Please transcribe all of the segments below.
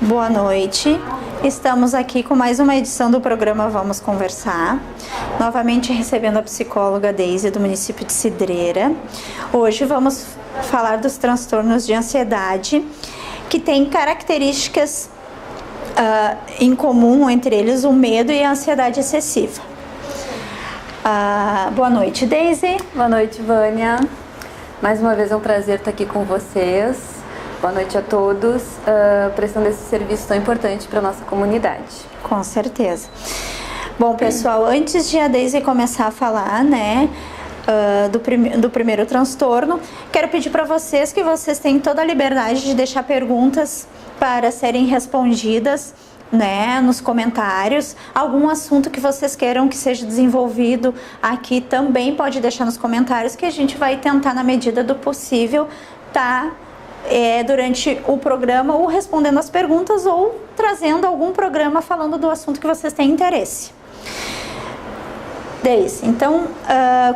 Boa noite, estamos aqui com mais uma edição do programa Vamos Conversar, novamente recebendo a psicóloga Deise do município de Cidreira. Hoje vamos falar dos transtornos de ansiedade, que têm características em comum, entre eles o medo e a ansiedade excessiva. Boa noite, Deise. Boa noite, Vânia. Mais uma vez é um prazer estar aqui com vocês. Boa noite a todos, prestando esse serviço tão importante para a nossa comunidade. Com certeza. Bom, pessoal, antes de a Deise começar a falar, né, do primeiro transtorno, quero pedir para vocês que vocês têm toda a liberdade de deixar perguntas para serem respondidas, né, nos comentários. Algum assunto que vocês queiram que seja desenvolvido aqui também pode deixar nos comentários, que a gente vai tentar, na medida do possível, durante o programa, ou respondendo as perguntas, ou trazendo algum programa falando do assunto que vocês têm interesse. Deise, então,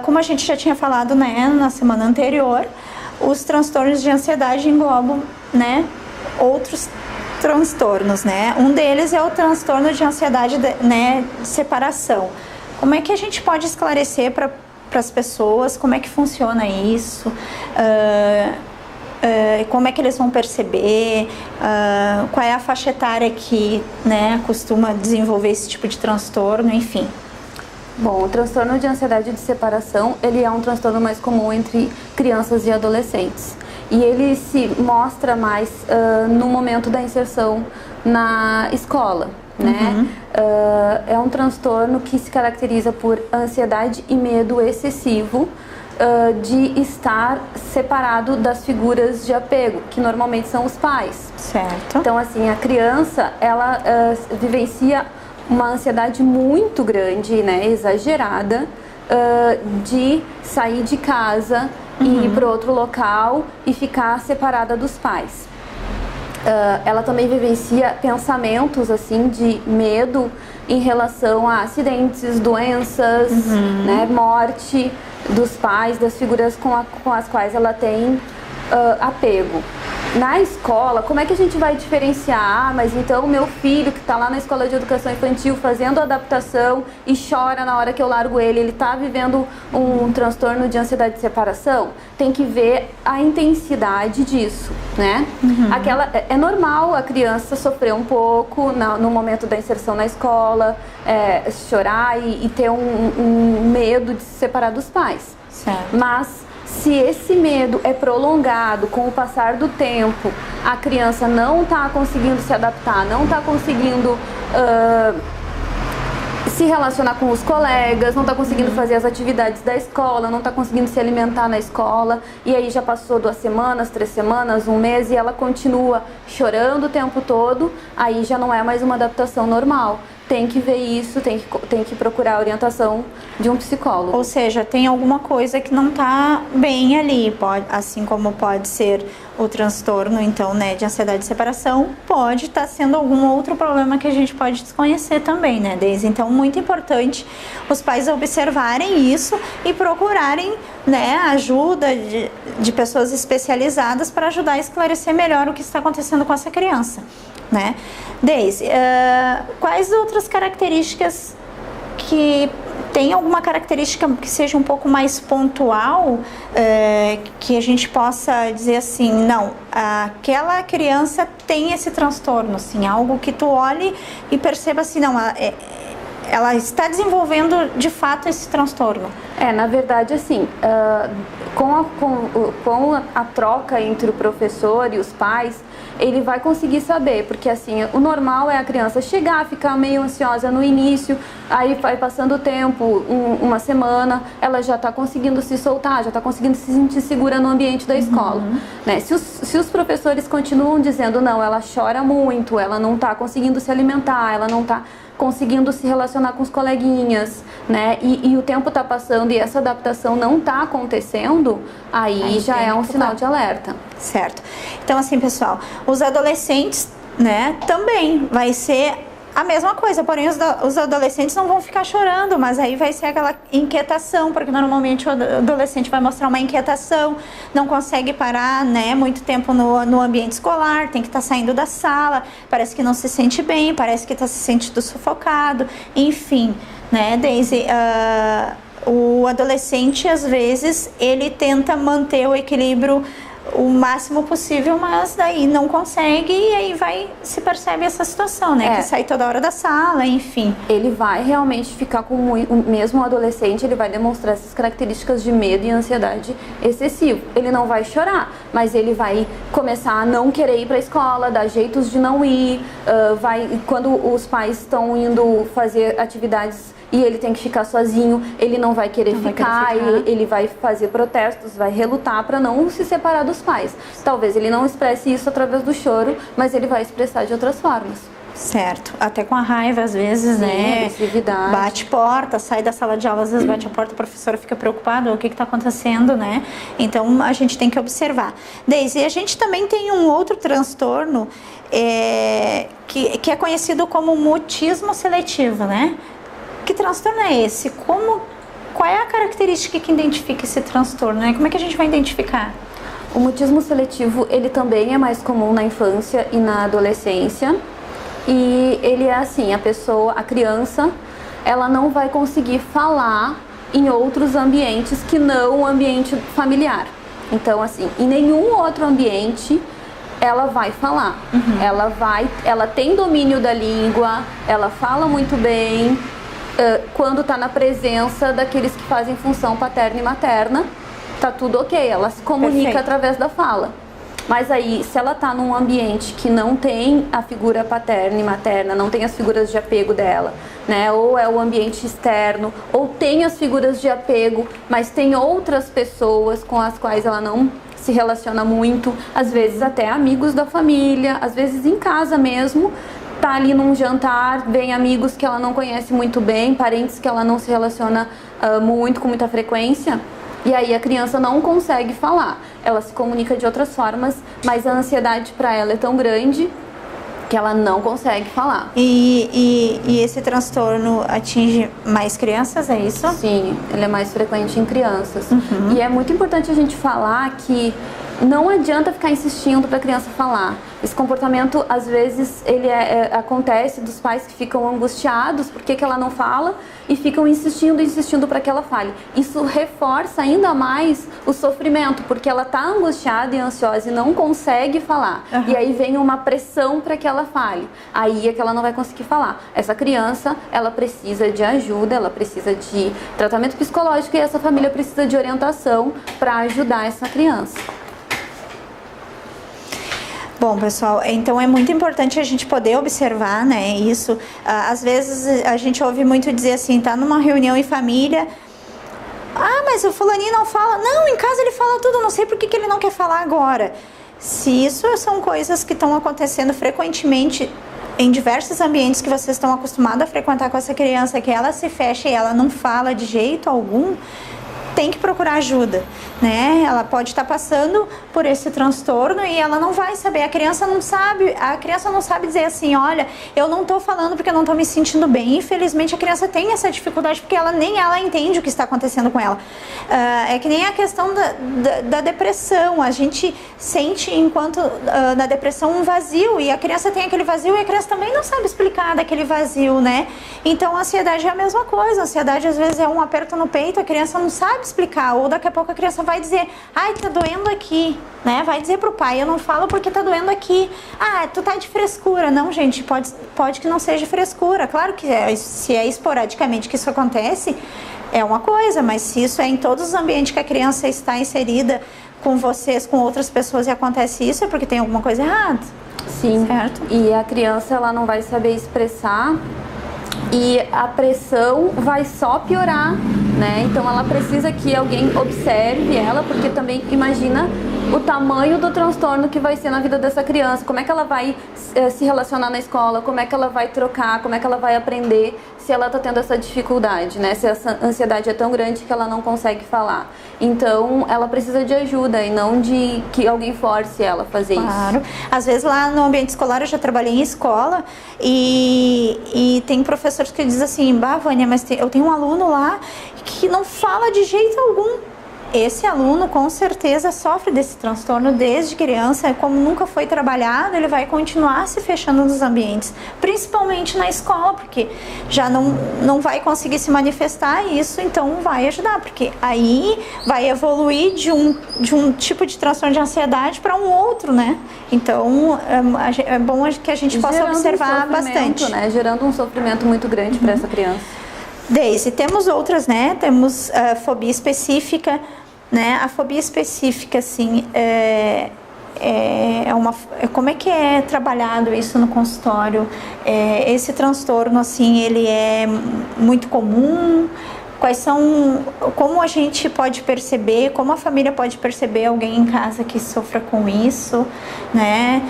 como a gente já tinha falado, né, na semana anterior, os transtornos de ansiedade englobam, né, outros transtornos, né? Um deles é o transtorno de ansiedade, né, de separação. Como é que a gente pode esclarecer para as pessoas como é que funciona isso? Como é que eles vão perceber? Qual é a faixa etária que, né, costuma desenvolver esse tipo de transtorno, enfim. Bom, o transtorno de ansiedade de separação, ele é um transtorno mais comum entre crianças e adolescentes. E ele se mostra mais no momento da inserção na escola, né? É um transtorno que se caracteriza por ansiedade e medo excessivo de estar separado das figuras de apego, que normalmente são os pais. Certo. Então, assim, a criança, ela vivencia uma ansiedade muito grande, né, exagerada, de sair de casa e ir para outro local e ficar separada dos pais. Ela também vivencia pensamentos assim de medo em relação a acidentes, doenças, né, morte dos pais, das figuras com as quais ela tem apego. Na escola, como é que a gente vai diferenciar? Mas então o meu filho que está lá na escola de educação infantil fazendo adaptação e chora na hora que eu largo ele está vivendo um transtorno de ansiedade de separação? Tem que ver a intensidade disso, né? É normal a criança sofrer um pouco no momento da inserção na escola, chorar e ter um medo de se separar dos pais. Certo. Mas se esse medo é prolongado com o passar do tempo, a criança não está conseguindo se adaptar, não está conseguindo se relacionar com os colegas, não está conseguindo fazer as atividades da escola, não está conseguindo se alimentar na escola, e aí já passou 2 semanas, 3 semanas, 1 mês, e ela continua chorando o tempo todo, aí já não é mais uma adaptação normal. Tem que ver isso, tem que procurar a orientação de um psicólogo. Ou seja, tem alguma coisa que não está bem ali, assim como pode ser o transtorno, então, né, de ansiedade de separação, pode estar sendo algum outro problema que a gente pode desconhecer também, né, Deise? Então, muito importante os pais observarem isso e procurarem, né, ajuda de pessoas especializadas para ajudar a esclarecer melhor o que está acontecendo com essa criança, né? Deise, quais outras características que tem alguma característica que seja um pouco mais pontual, que a gente possa dizer assim, não, aquela criança tem esse transtorno, assim, algo que tu olhe e perceba assim, não, ela está desenvolvendo de fato esse transtorno? Na verdade, assim, com a troca entre o professor e os pais, ele vai conseguir saber, porque assim, o normal é a criança chegar, ficar meio ansiosa no início, aí vai passando o tempo, uma semana, ela já está conseguindo se soltar, já está conseguindo se sentir segura no ambiente da escola, né? Se os professores continuam dizendo, não, ela chora muito, ela não está conseguindo se alimentar, ela não está conseguindo se relacionar com os coleguinhas, né? E o tempo está passando e essa adaptação não está acontecendo, aí já é um sinal de alerta. Certo. Então, assim, pessoal, os adolescentes, né, também vai ser A mesma coisa, porém os adolescentes não vão ficar chorando, mas aí vai ser aquela inquietação, porque normalmente o adolescente vai mostrar uma inquietação, não consegue parar, né, muito tempo no ambiente escolar, tem que estar saindo da sala, parece que não se sente bem, parece que está se sentindo sufocado, enfim, né, Daisy, o adolescente, às vezes, ele tenta manter o equilíbrio o máximo possível, mas daí não consegue e aí se percebe essa situação, né? Que sai toda hora da sala, enfim. Ele vai realmente ficar com mesmo o adolescente, ele vai demonstrar essas características de medo e ansiedade excessivo. Ele não vai chorar, mas ele vai começar a não querer ir para a escola, dar jeitos de não ir, quando os pais estão indo fazer atividades e ele tem que ficar sozinho, ele não vai querer ficar. Ele vai fazer protestos, vai relutar para não se separar dos pais. Talvez ele não expresse isso através do choro, mas ele vai expressar de outras formas. Certo, até com a raiva às vezes, sim, né? Agressividade. Bate porta, sai da sala de aula, às vezes bate a porta, a professora fica preocupada, o que está acontecendo, né? Então a gente tem que observar. Daisy, a gente também tem um outro transtorno que é conhecido como mutismo seletivo, né? Que transtorno é esse? Qual é a característica que identifica esse transtorno, né? Como é que a gente vai identificar? O mutismo seletivo, ele também é mais comum na infância e na adolescência. E ele é assim, a criança, ela não vai conseguir falar em outros ambientes que não o ambiente familiar. Então, assim, em nenhum outro ambiente ela vai falar. Ela tem domínio da língua, ela fala muito bem, quando está na presença daqueles que fazem função paterna e materna, tá tudo ok, ela se comunica Perfeito. Através da fala. Mas aí, se ela está num ambiente que não tem a figura paterna e materna, não tem as figuras de apego dela, né? Ou é o ambiente externo, ou tem as figuras de apego, mas tem outras pessoas com as quais ela não se relaciona muito, às vezes até amigos da família, às vezes em casa mesmo, tá ali num jantar, vem amigos que ela não conhece muito bem, parentes que ela não se relaciona com muita frequência, e aí a criança não consegue falar. Ela se comunica de outras formas, mas a ansiedade para ela é tão grande que ela não consegue falar. E esse transtorno atinge mais crianças, é isso? Sim, ele é mais frequente em crianças. E é muito importante a gente falar que não adianta ficar insistindo para a criança falar. Esse comportamento, às vezes, ele acontece dos pais que ficam angustiados porque que ela não fala e ficam insistindo para que ela fale. Isso reforça ainda mais o sofrimento, porque ela está angustiada e ansiosa e não consegue falar. E aí vem uma pressão para que ela fale. Aí é que ela não vai conseguir falar. Essa criança, ela precisa de ajuda, ela precisa de tratamento psicológico e essa família precisa de orientação para ajudar essa criança. Bom, pessoal, então é muito importante a gente poder observar, né, isso. Às vezes a gente ouve muito dizer assim, tá numa reunião em família, mas o fulaninho não fala. Não, em casa ele fala tudo, não sei por que ele não quer falar agora. Se isso são coisas que estão acontecendo frequentemente em diversos ambientes que vocês estão acostumados a frequentar com essa criança, que ela se fecha e ela não fala de jeito algum, tem que procurar ajuda, né? Ela pode estar passando por esse transtorno e ela não vai saber, a criança não sabe dizer assim, olha, eu não tô falando porque eu não tô me sentindo bem. Infelizmente a criança tem essa dificuldade porque nem ela entende o que está acontecendo com ela. É que nem a questão da depressão, a gente sente enquanto na depressão um vazio, e a criança tem aquele vazio e a criança também não sabe explicar daquele vazio, né? Então a ansiedade é a mesma coisa, a ansiedade às vezes é um aperto no peito, a criança não sabe explicar, ou daqui a pouco a criança vai dizer, ai, tá doendo aqui, né? Vai dizer pro pai, eu não falo porque tá doendo aqui. Tu tá de frescura. Não, gente, pode que não seja frescura. Claro que se é esporadicamente que isso acontece, é uma coisa, mas se isso é em todos os ambientes que a criança está inserida, com vocês, com outras pessoas, e acontece isso, é porque tem alguma coisa errada. Sim, certo? E a criança, ela não vai saber expressar e a pressão vai só piorar, né? Então ela precisa que alguém observe ela, porque também, imagina, o tamanho do transtorno que vai ser na vida dessa criança, como é que ela vai se relacionar na escola, como é que ela vai trocar, como é que ela vai aprender se ela está tendo essa dificuldade, né? Se essa ansiedade é tão grande que ela não consegue falar. Então, ela precisa de ajuda e não de que alguém force ela a fazer isso. Claro. Às vezes lá no ambiente escolar, eu já trabalhei em escola e tem professores que dizem assim, bah, Vânia, mas eu tenho um aluno lá que não fala de jeito algum. Esse aluno com certeza sofre desse transtorno desde criança, como nunca foi trabalhado, ele vai continuar se fechando nos ambientes, principalmente na escola, porque já não vai conseguir se manifestar isso, então vai ajudar, porque aí vai evoluir de um tipo de transtorno de ansiedade para um outro, né? Então é bom que a gente possa observar bastante. Né? Gerando um sofrimento muito grande para essa criança. Daisy, temos outras, né? Temos fobia específica, né? A fobia específica, assim, como é que é trabalhado isso no consultório? Esse transtorno, assim, ele é muito comum? Como a gente pode perceber, como a família pode perceber alguém em casa que sofra com isso, né?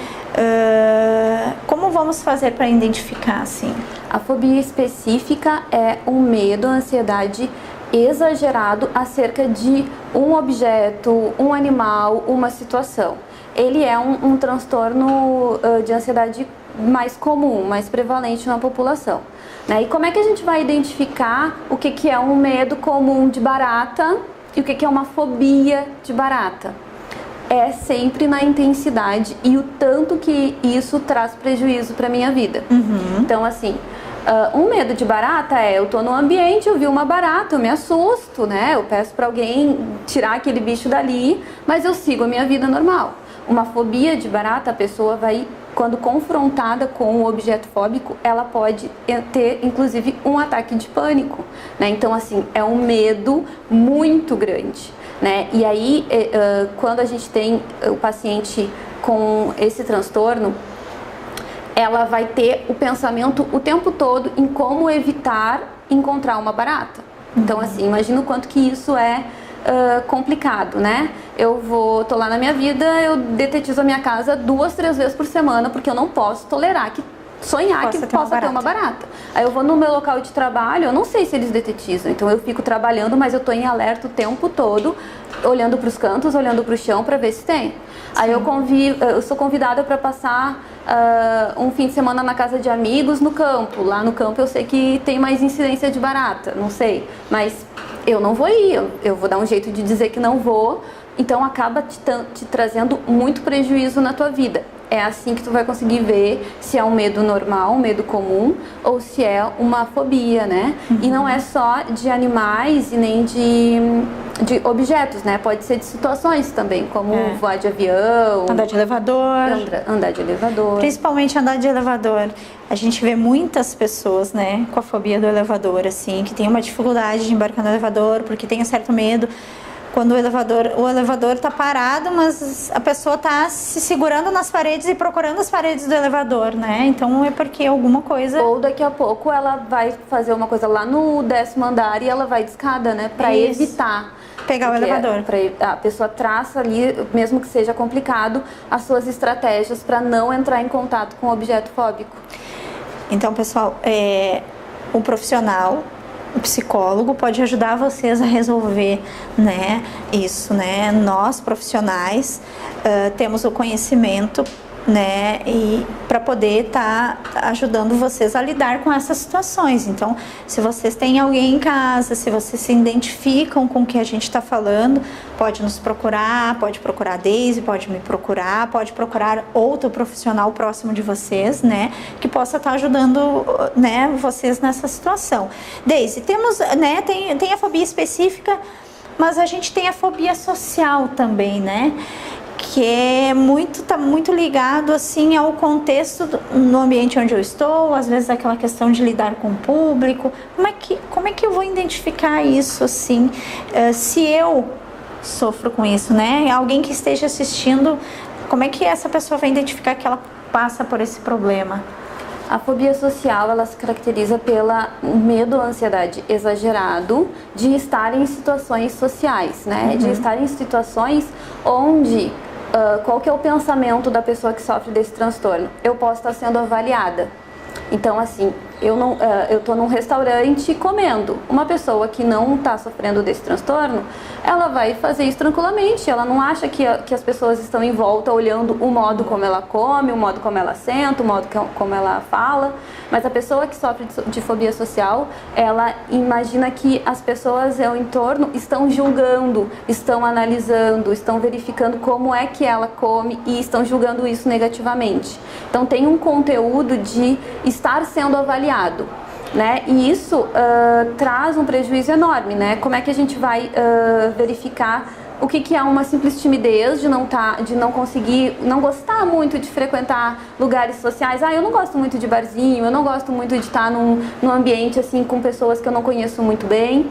Como vamos fazer para identificar, assim? A fobia específica é um medo, ansiedade exagerado acerca de um objeto, um animal, uma situação. Ele é um transtorno de ansiedade mais comum, mais prevalente na população. Né? E como é que a gente vai identificar o que é um medo comum de barata e o que é uma fobia de barata? É sempre na intensidade e o tanto que isso traz prejuízo para minha vida. Então, assim, um medo de barata eu tô no ambiente, eu vi uma barata, eu me assusto, né? Eu peço para alguém tirar aquele bicho dali, mas eu sigo a minha vida normal. Uma fobia de barata, a pessoa vai, quando confrontada com o objeto fóbico, ela pode ter, inclusive, um ataque de pânico, né? Então, assim, é um medo muito grande, né? E aí, quando a gente tem o paciente com esse transtorno, ela vai ter o pensamento o tempo todo em como evitar encontrar uma barata. Então, assim, imagina o quanto que isso é complicado, né? Tô lá na minha vida, eu detetizo a minha casa 2, 3 vezes por semana, porque eu não posso tolerar sonhar que possa ter uma barata. Aí eu vou no meu local de trabalho, eu não sei se eles detetizam, então eu fico trabalhando, mas eu tô em alerta o tempo todo, olhando para os cantos, olhando para o chão para ver se tem. Sim. Aí eu sou convidada para passar um fim de semana na casa de amigos no campo. Lá no campo eu sei que tem mais incidência de barata, não sei, mas eu não vou ir, eu vou dar um jeito de dizer que não vou, então acaba te trazendo muito prejuízo na tua vida. É assim que tu vai conseguir ver se é um medo normal, um medo comum, ou se é uma fobia, né? E não é só de animais e nem de objetos, né? Pode ser de situações também, como voar de avião, andar de elevador. Andar de elevador. Principalmente andar de elevador. A gente vê muitas pessoas, né, com a fobia do elevador, assim, que tem uma dificuldade de embarcar no elevador porque tem um certo medo. Quando o elevador está parado, mas a pessoa está se segurando nas paredes e procurando as paredes do elevador, né? Então é porque alguma coisa... Ou daqui a pouco ela vai fazer uma coisa lá no 10º andar e ela vai de escada, né? Para evitar... pegar o elevador. A pessoa traça ali, mesmo que seja complicado, as suas estratégias para não entrar em contato com o objeto fóbico. Então, pessoal, o profissional... O psicólogo pode ajudar vocês a resolver, né, isso, né? Nós, profissionais, temos o conhecimento, né, e para poder estar ajudando vocês a lidar com essas situações. Então, se vocês têm alguém em casa, se vocês se identificam com o que a gente está falando, pode nos procurar, pode procurar a Daisy, pode me procurar, pode procurar outro profissional próximo de vocês, né, que possa estar ajudando, né, vocês nessa situação. Daisy, temos, né, tem a fobia específica, mas a gente tem a fobia social também, né? Que tá muito ligado assim ao contexto no ambiente onde eu estou, às vezes aquela questão de lidar com o público. Como é que eu vou identificar isso assim, se eu sofro com isso, né? Alguém que esteja assistindo, como é que essa pessoa vai identificar que ela passa por esse problema? A fobia social, ela se caracteriza pelo medo ou ansiedade exagerado de estar em situações sociais, né? De estar em situações onde qual que é o pensamento da pessoa que sofre desse transtorno? Eu posso estar sendo avaliada. Então, assim, eu tô num restaurante comendo. Uma pessoa que não está sofrendo desse transtorno, ela vai fazer isso tranquilamente. Ela não acha que as pessoas estão em volta olhando o modo como ela come, o modo como ela senta, o modo como ela fala. Mas a pessoa que sofre de fobia social, ela imagina que as pessoas ao entorno estão julgando, estão analisando, estão verificando como é que ela come e estão julgando isso negativamente. Então tem um conteúdo de estar sendo avaliado, né? E isso traz um prejuízo enorme, né? Como é que a gente vai verificar o que é uma simples timidez de não conseguir, não gostar muito de frequentar lugares sociais? Eu não gosto muito de barzinho, eu não gosto muito de estar num ambiente assim com pessoas que eu não conheço muito bem.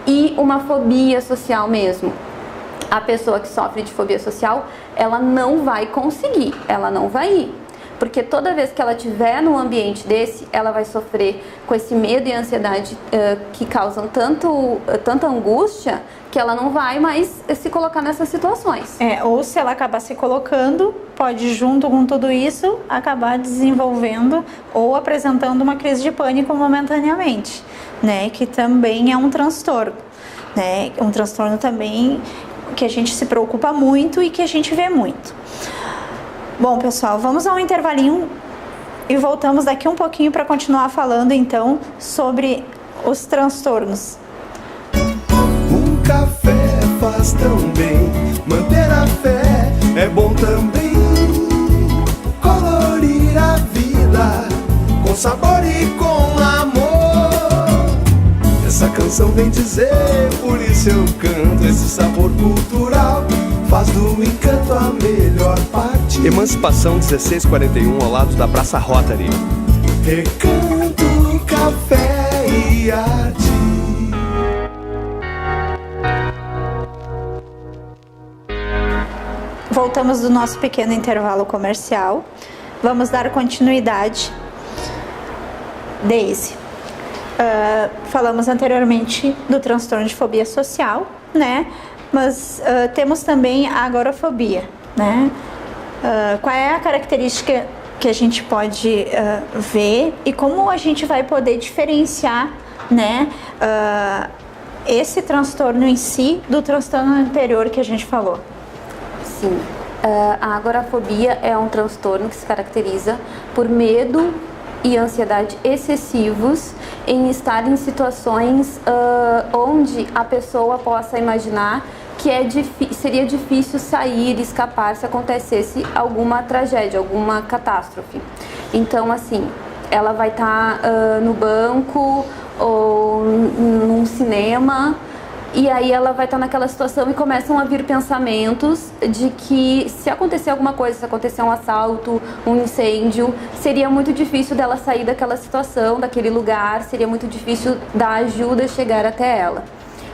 E uma fobia social mesmo. A pessoa que sofre de fobia social, ela não vai conseguir, ela não vai ir. Porque toda vez que ela estiver num ambiente desse, ela vai sofrer com esse medo e ansiedade que causam tanta angústia, que ela não vai mais se colocar nessas situações. Ou se ela acabar se colocando, pode, junto com tudo isso, acabar desenvolvendo ou apresentando uma crise de pânico momentaneamente, né? Que também é um transtorno, né? Um transtorno também que a gente se preocupa muito e que a gente vê muito. Bom, pessoal, vamos a um intervalinho e voltamos daqui um pouquinho para continuar falando, então, sobre os transtornos. Um café faz tão bem, manter a fé é bom também. Colorir a vida com sabor e com amor. Essa canção vem dizer, por isso eu canto. Esse sabor cultural faz do encanto a melhor parte. Emancipação 1641, ao lado da Praça Rotary. Recanto, café e arte. Voltamos do nosso pequeno intervalo comercial. Vamos dar continuidade. Daisy, falamos anteriormente do transtorno de fobia social, né? Mas temos também a agorafobia, né? Qual é a característica que a gente pode ver e como a gente vai poder diferenciar, né, esse transtorno em si do transtorno anterior que a gente falou? Sim, a agorafobia é um transtorno que se caracteriza por medo e ansiedade excessivos em estar em situações onde a pessoa possa imaginar que seria difícil sair e escapar se acontecesse alguma tragédia, alguma catástrofe. Então, assim, ela vai estar no banco ou num cinema, e aí ela vai estar naquela situação e começam a vir pensamentos de que se acontecer alguma coisa, se acontecer um assalto, um incêndio, seria muito difícil dela sair daquela situação, daquele lugar, seria muito difícil da ajuda chegar até ela.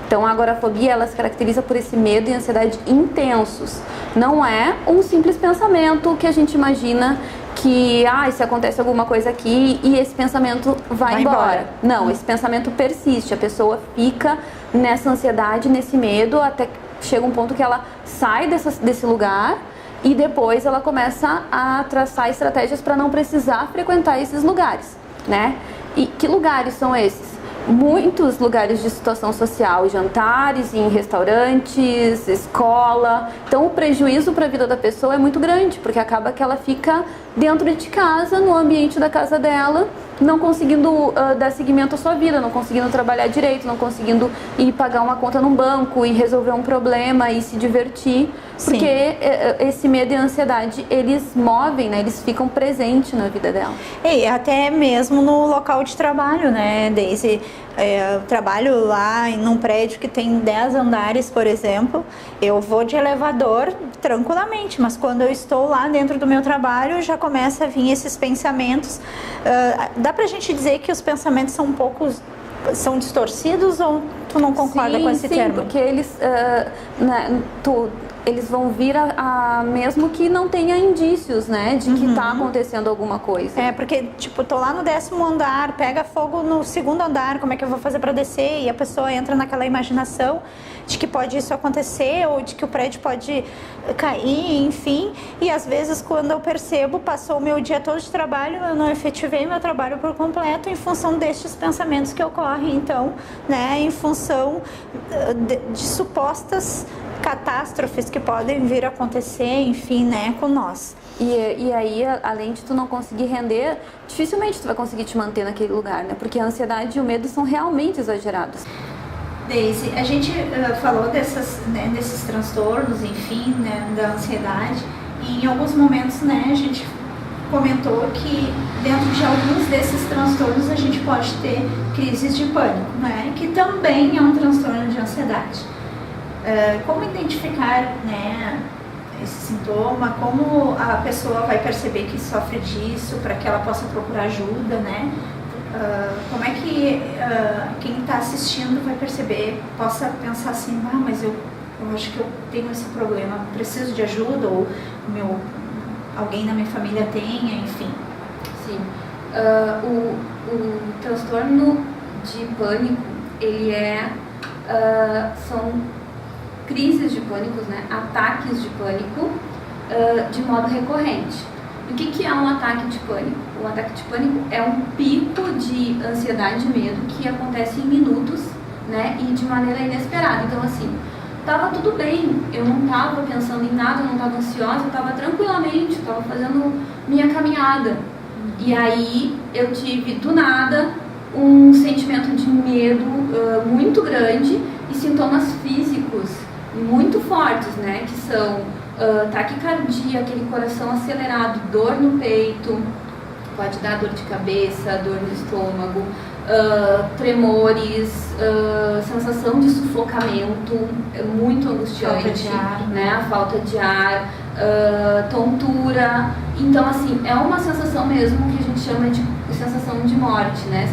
Então a agorafobia, ela se caracteriza por esse medo e ansiedade intensos. Não é um simples pensamento que a gente imagina que, se acontece alguma coisa aqui e esse pensamento vai embora. Não, esse pensamento persiste, a pessoa fica nessa ansiedade, nesse medo, até que chega um ponto que ela sai desse lugar e depois ela começa a traçar estratégias para não precisar frequentar esses lugares, né? E que lugares são esses? Muitos lugares de situação social, jantares em restaurantes, escola. Então o prejuízo para a vida da pessoa é muito grande, porque acaba que ela fica dentro de casa, no ambiente da casa dela, não conseguindo dar seguimento à sua vida, não conseguindo trabalhar direito, não conseguindo ir pagar uma conta num banco e resolver um problema e se divertir. Sim. Porque esse medo e a ansiedade, eles movem, né? Eles ficam presentes na vida dela. E até mesmo no local de trabalho, né, Daisy? Eu trabalho lá num prédio que tem 10 andares, por exemplo. Eu vou de elevador tranquilamente, mas quando eu estou lá dentro do meu trabalho, já começa a vir esses pensamentos. Dá pra gente dizer que os pensamentos são distorcidos, ou tu não concorda com esse termo? Sim, porque eles, eles vão vir mesmo que não tenha indícios, né, de que tá acontecendo alguma coisa. Porque, tipo, tô lá no 10º andar, pega fogo no 2º andar, como é que eu vou fazer para descer? E a pessoa entra naquela imaginação de que pode isso acontecer, ou de que o prédio pode cair, enfim. E às vezes, quando eu percebo, passou o meu dia todo de trabalho, eu não efetivei meu trabalho por completo em função destes pensamentos que ocorrem. Então, né, em função de supostas catástrofes que podem vir a acontecer, enfim, né, com nós. E aí, além de tu não conseguir render, dificilmente tu vai conseguir te manter naquele lugar, né? Porque a ansiedade e o medo são realmente exagerados. Daisy, a gente falou desses transtornos, enfim, né, da ansiedade, e em alguns momentos, né, a gente comentou que dentro de alguns desses transtornos a gente pode ter crises de pânico, né, que também é um transtorno de ansiedade. Como identificar, né, esse sintoma, como a pessoa vai perceber que sofre disso para que ela possa procurar ajuda, né? Como é que quem está assistindo vai perceber, possa pensar assim, mas eu acho que eu tenho esse problema, preciso de ajuda, ou alguém na minha família tenha, enfim. Sim. O transtorno de pânico, ele são crises de pânico, né? Ataques de pânico de modo recorrente. O que é um ataque de pânico? Um ataque de pânico é um pico de ansiedade e medo que acontece em minutos, né? E de maneira inesperada. Então, assim, tava tudo bem, eu não tava pensando em nada, eu não tava ansiosa, eu tava tranquilamente, eu tava fazendo minha caminhada. E aí eu tive, do nada, um sentimento de medo muito grande e sintomas físicos muito fortes, né? Que são taquicardia, aquele coração acelerado, dor no peito, pode dar dor de cabeça, dor no estômago, tremores, sensação de sufocamento, muito angustiante, falta de ar, né? A falta de ar, tontura. Então, assim, é uma sensação mesmo que a gente chama de sensação de morte, né?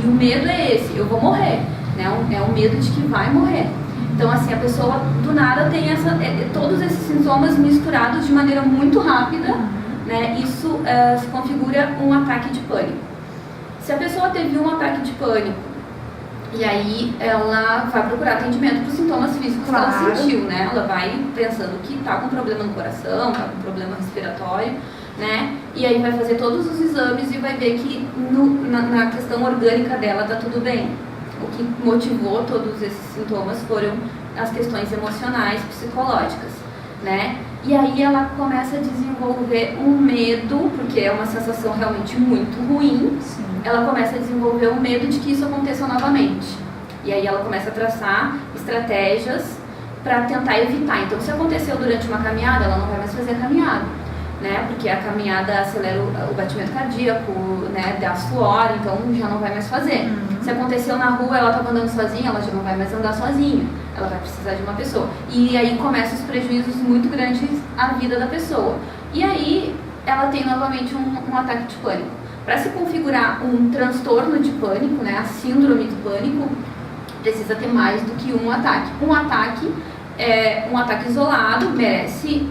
E o medo é esse, eu vou morrer, né? É um medo de que vai morrer. Então, assim, a pessoa do nada tem todos esses sintomas misturados de maneira muito rápida, né? Isso se configura um ataque de pânico. Se a pessoa teve um ataque de pânico e aí ela vai procurar atendimento para os sintomas físicos que ela sentiu, né? Ela vai pensando que está com problema no coração, está com problema respiratório, né? E aí vai fazer todos os exames e vai ver que na questão orgânica dela está tudo bem. O que motivou todos esses sintomas foram as questões emocionais, psicológicas, né? E aí ela começa a desenvolver um medo, porque é uma sensação realmente muito ruim. Sim. Ela começa a desenvolver um medo de que isso aconteça novamente. E aí ela começa a traçar estratégias para tentar evitar. Então, se aconteceu durante uma caminhada, ela não vai mais fazer a caminhada, né? Porque a caminhada acelera o batimento cardíaco, né? Dá suor, então já não vai mais fazer. Se aconteceu na rua, ela estava andando sozinha, ela já não vai mais andar sozinha. Ela vai precisar de uma pessoa. E aí começam os prejuízos muito grandes à vida da pessoa. E aí ela tem novamente um ataque de pânico. Para se configurar um transtorno de pânico, né? A síndrome do pânico, precisa ter mais do que um ataque. Um ataque é um ataque isolado, merece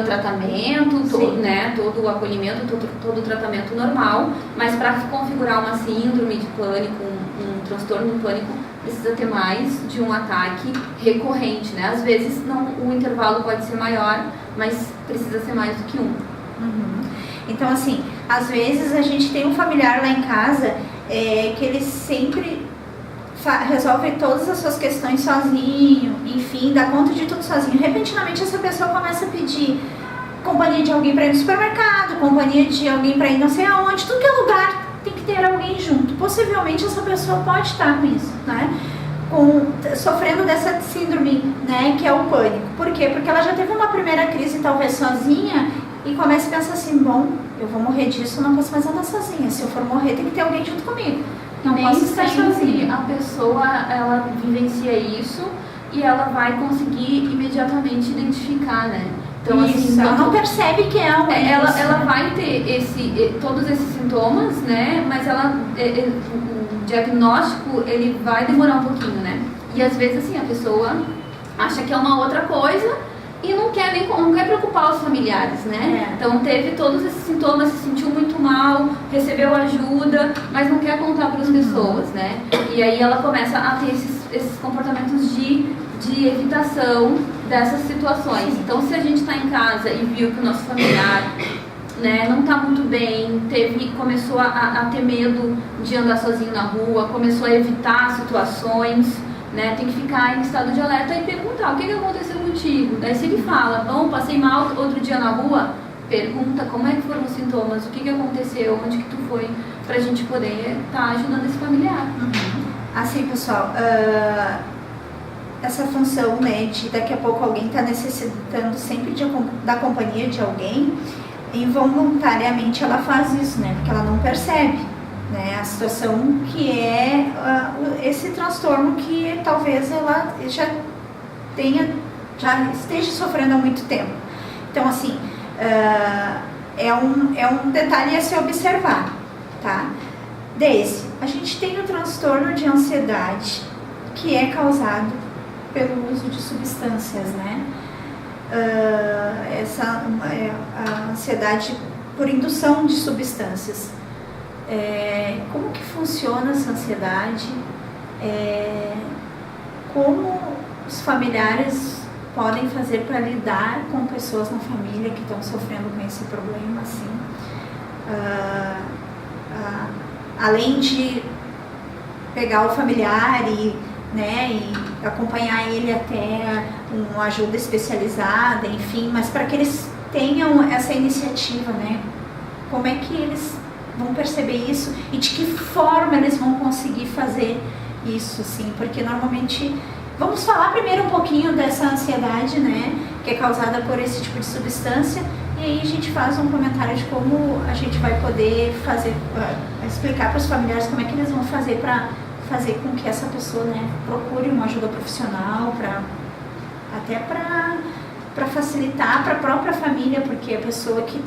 tratamento, todo o acolhimento, todo o tratamento normal, mas para configurar uma síndrome de pânico, um transtorno de pânico, precisa ter mais de um ataque recorrente, né? Às vezes o intervalo pode ser maior, mas precisa ser mais do que um. Então, assim, às vezes a gente tem um familiar lá em casa que ele sempre resolve todas as suas questões sozinho, enfim, dá conta de tudo sozinho. Repentinamente essa pessoa começa a pedir companhia de alguém para ir no supermercado, companhia de alguém para ir não sei aonde, tudo que é lugar tem que ter alguém junto. Possivelmente essa pessoa pode estar com isso, né? Sofrendo dessa síndrome, né, que é o pânico. Por quê? Porque ela já teve uma primeira crise talvez sozinha e começa a pensar assim, bom, eu vou morrer disso, eu não posso mais andar sozinha. Se eu for morrer, tem que ter alguém junto comigo. Não posso estar sozinha. A pessoa, ela vivencia isso e ela vai conseguir imediatamente identificar, né? Então, isso, assim, ela não percebe que é algo ela vai ter todos esses sintomas, né? Mas o diagnóstico, ele vai demorar um pouquinho, né? E às vezes, assim, a pessoa acha que é uma outra coisa não quer preocupar os familiares, né? Então teve todos esses sintomas, se sentiu muito mal, recebeu ajuda, mas não quer contar para as pessoas, né? E aí ela começa a ter esses comportamentos de evitação dessas situações. Então, se a gente está em casa e viu que o nosso familiar, né, não está muito bem, começou a ter medo de andar sozinho na rua, começou a evitar situações, né, tem que ficar em estado de alerta e perguntar o que aconteceu contigo. Daí se ele fala, bom, passei mal outro dia na rua, pergunta como é que foram os sintomas, o que aconteceu, onde que tu foi, para a gente poder estar ajudando esse familiar. Assim, pessoal, essa função, né, de daqui a pouco alguém está necessitando sempre da companhia de alguém, involuntariamente ela faz isso, né, porque ela não percebe, né, a situação que é esse transtorno que talvez ela já esteja sofrendo há muito tempo. Então, assim, é um detalhe a se observar, tá? A gente tem o transtorno de ansiedade, que é causado pelo uso de substâncias, né? A ansiedade por indução de substâncias. Como que funciona essa ansiedade? Como os familiares podem fazer para lidar com pessoas na família que estão sofrendo com esse problema, assim? Além de pegar o familiar e acompanhar ele até uma ajuda especializada, enfim, mas para que eles tenham essa iniciativa, né? Como é que eles vão perceber isso e de que forma eles vão conseguir fazer isso, assim? Porque normalmente, vamos falar primeiro um pouquinho dessa ansiedade, né, que é causada por esse tipo de substância, e aí a gente faz um comentário de como a gente vai poder explicar para os familiares como é que eles vão fazer para fazer com que essa pessoa, né, procure uma ajuda profissional, até para facilitar para a própria família, porque a pessoa que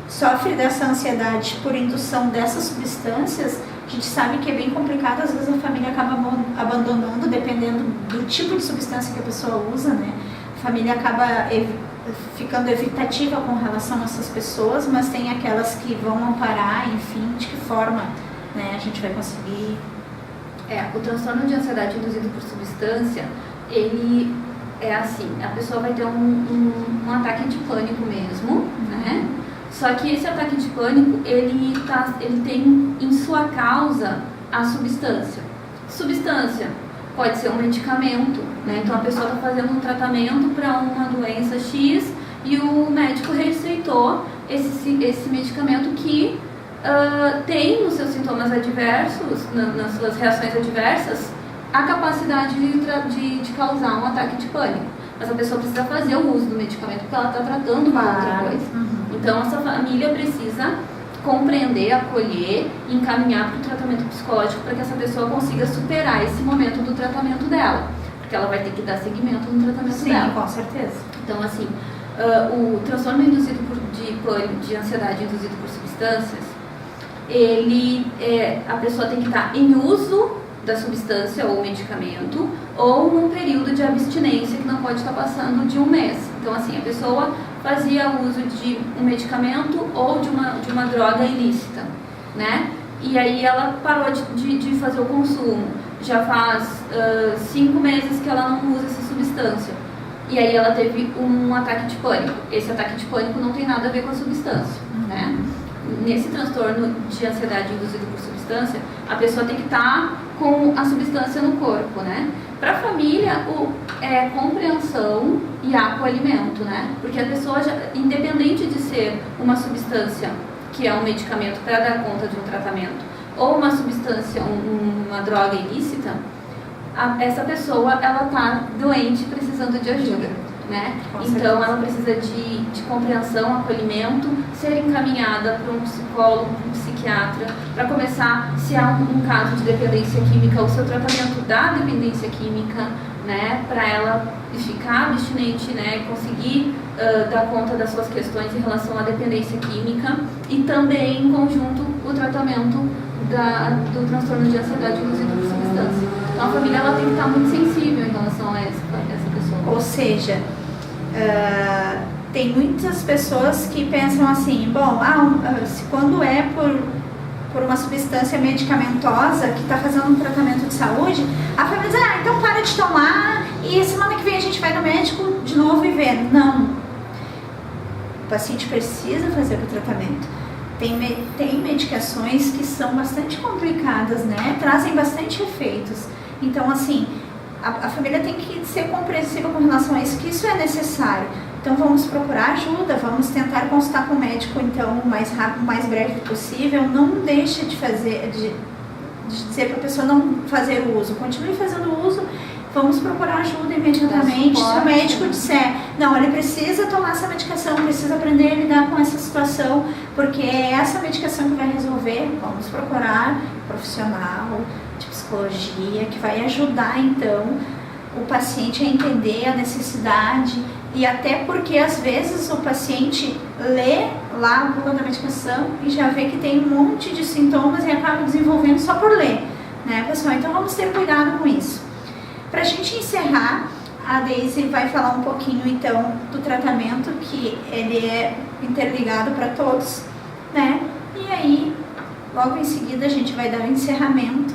sofre dessa ansiedade por indução dessas substâncias, a gente sabe que é bem complicado, às vezes a família acaba abandonando, dependendo do tipo de substância que a pessoa usa, né? A família acaba ficando evitativa com relação a essas pessoas, mas tem aquelas que vão amparar, enfim, de que forma, né, a gente vai conseguir. O transtorno de ansiedade induzido por substância, ele é assim, a pessoa vai ter um ataque de pânico mesmo, né? Só que esse ataque de pânico, ele tem em sua causa a substância. Substância pode ser um medicamento, né? Então a pessoa está fazendo um tratamento para uma doença X e o médico receitou esse medicamento que tem nos seus sintomas adversos, nas suas reações adversas, a capacidade de causar um ataque de pânico. Mas a pessoa precisa fazer o uso do medicamento porque ela está tratando uma outra coisa. Então, essa família precisa compreender, acolher e encaminhar para o tratamento psicológico para que essa pessoa consiga superar esse momento do tratamento dela. Porque ela vai ter que dar seguimento no tratamento dela. Sim, com certeza. Então, assim, o transtorno induzido de ansiedade induzido por substâncias, a pessoa tem que estar em uso da substância ou medicamento ou num período de abstinência que não pode estar passando de um mês. Então, assim, a pessoa fazia uso de um medicamento ou de uma droga ilícita, né? E aí ela parou de fazer o consumo. Já faz 5 meses que ela não usa essa substância. E aí ela teve um ataque de pânico. Esse ataque de pânico não tem nada a ver com a substância, né? Nesse transtorno de ansiedade induzido por substância, a pessoa tem que estar com a substância no corpo, né? Para a família, é compreensão e acolhimento, né? Porque a pessoa, independente de ser uma substância que é um medicamento para dar conta de um tratamento ou uma substância, uma droga ilícita, essa pessoa, ela está doente, precisando de ajuda, né? Então, ela precisa de compreensão, acolhimento, ser encaminhada para um psicólogo, para um psiquiatra, para começar, se há um caso de dependência química, o seu tratamento da dependência química, né? Para ela ficar abstinente, né? Conseguir dar conta das suas questões em relação à dependência química e também, em conjunto, o tratamento do transtorno de ansiedade induzido por substância. Então, a família ela tem que estar muito sensível em relação a essa pessoa. Ou seja, Tem muitas pessoas que pensam assim, bom, se quando é por uma substância medicamentosa que está fazendo um tratamento de saúde, a família diz, então para de tomar e semana que vem a gente vai no médico de novo e vê. Não. O paciente precisa fazer o tratamento. Tem medicações que são bastante complicadas, né? Trazem bastante efeitos. Então, assim, a família tem que ser compreensiva com relação a isso, que isso é necessário. Então vamos procurar ajuda, vamos tentar consultar com o médico então o mais rápido, o mais breve possível. Não deixe de dizer para a pessoa não fazer o uso, continue fazendo o uso. Vamos procurar ajuda imediatamente. Se o médico disser, não, ele precisa tomar essa medicação, precisa aprender a lidar com essa situação, porque é essa medicação que vai resolver, vamos procurar um profissional de psicologia que vai ajudar então o paciente a entender a necessidade. E até porque às vezes o paciente lê lá a bula da medicação e já vê que tem um monte de sintomas e acaba desenvolvendo só por ler, né, pessoal? Então vamos ter cuidado com isso. Para a gente encerrar, a Daisy vai falar um pouquinho então do tratamento, que ele é interligado para todos, né? E aí, logo em seguida a gente vai dar o encerramento,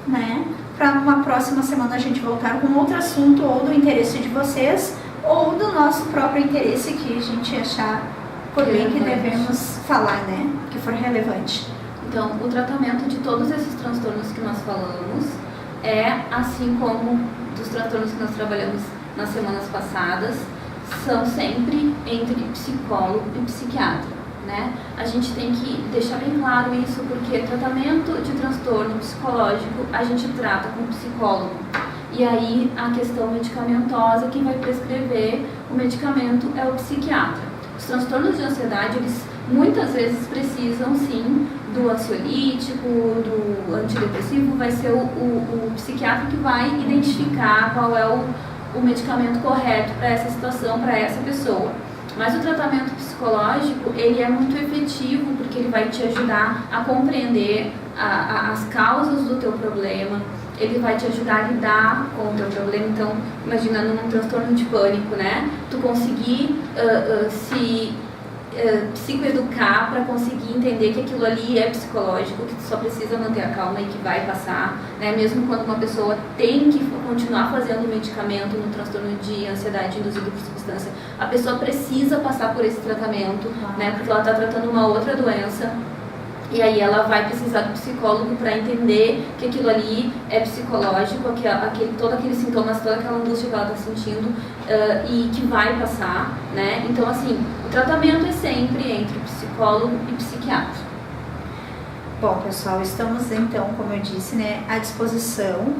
né? Para uma próxima semana a gente voltar com outro assunto, ou do interesse de vocês, ou do nosso próprio interesse, que a gente achar por bem que devemos falar, né? Que for relevante. Então, o tratamento de todos esses transtornos que nós falamos é, assim como dos transtornos que nós trabalhamos nas semanas passadas, são sempre entre psicólogo e psiquiatra, né? A gente tem que deixar bem claro isso, porque tratamento de transtorno psicológico a gente trata com psicólogo. E aí a questão medicamentosa, quem vai prescrever o medicamento é o psiquiatra. Os transtornos de ansiedade, eles muitas vezes precisam sim do ansiolítico, do antidepressivo, vai ser o psiquiatra que vai identificar qual é o medicamento correto para essa situação, para essa pessoa. Mas o tratamento psicológico, ele é muito efetivo, porque ele vai te ajudar a compreender as causas do teu problema, ele vai te ajudar a lidar com o teu problema. Então, imagina num transtorno de pânico, né? Tu conseguir se psicoeducar para conseguir entender que aquilo ali é psicológico, que tu só precisa manter a calma e que vai passar, né? Mesmo quando uma pessoa tem que continuar fazendo medicamento no transtorno de ansiedade induzido por substância, a pessoa precisa passar por esse tratamento, né? Porque ela está tratando uma outra doença. E aí ela vai precisar do psicólogo para entender que aquilo ali é psicológico, todo aquele sintomas, toda aquela angústia que ela está sentindo e que vai passar, né? Então, assim, o tratamento é sempre entre psicólogo e psiquiatra. Bom, pessoal, estamos então, como eu disse, né, à disposição.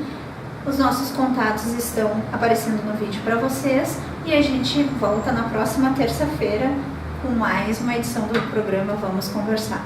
Os nossos contatos estão aparecendo no vídeo para vocês e a gente volta na próxima terça-feira com mais uma edição do programa Vamos Conversar.